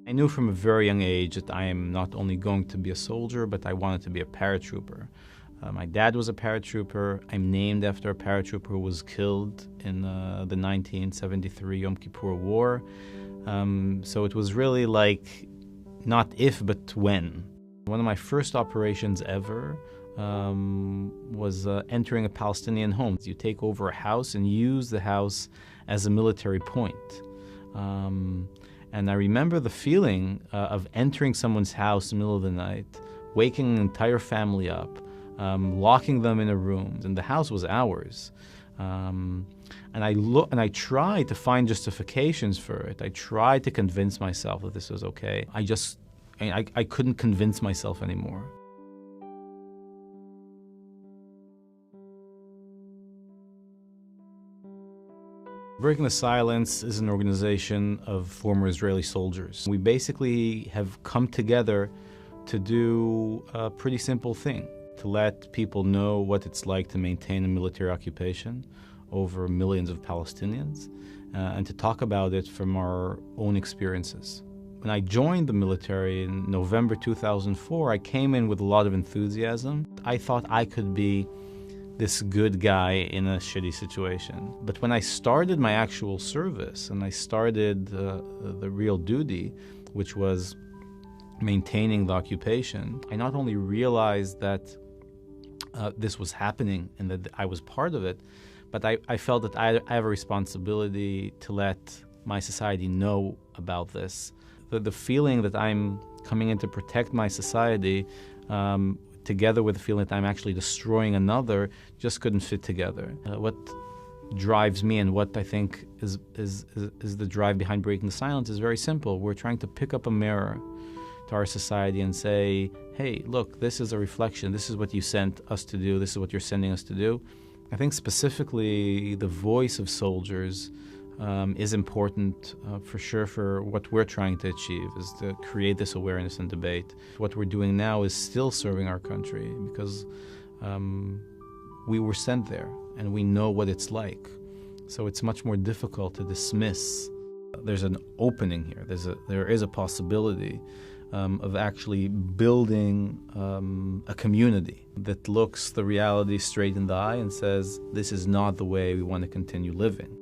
I knew from a very young age that I am not only going to be a soldier, but I wanted to be a paratrooper. My dad was a paratrooper. I'm named after a paratrooper who was killed in the 1973 Yom Kippur War. So it was really like not if, but when. One of my first operations ever was entering a Palestinian home. You take over a house and use the house as a military point. And I remember the feeling of entering someone's house in the middle of the night, waking an entire family up, locking them in a room, and the house was ours. And I tried to find justifications for it. I tried to convince myself that this was okay. I couldn't convince myself anymore. Breaking the Silence is an organization of former Israeli soldiers. We basically have come together to do a pretty simple thing, to let people know what it's like to maintain a military occupation over millions of Palestinians, and to talk about it from our own experiences. When I joined the military in November 2004, I came in with a lot of enthusiasm. I thought I could be this good guy in a shitty situation. But when I started my actual service and I started the real duty, which was maintaining the occupation, I not only realized that this was happening and that I was part of it, but I felt that I have a responsibility to let my society know about this. The feeling that I'm coming in to protect my society, together with the feeling that I'm actually destroying another, just couldn't fit together. What drives me and what I think is the drive behind Breaking the Silence is very simple. We're trying to pick up a mirror to our society and say, hey, look, this is a reflection. This is what you sent us to do. This is what you're sending us to do. I think specifically the voice of soldiers is important for sure for what we're trying to achieve, is to create this awareness and debate. What we're doing now is still serving our country because we were sent there and we know what it's like. So it's much more difficult to dismiss. There's an opening here. There is a possibility of actually building a community that looks the reality straight in the eye and says, this is not the way we want to continue living.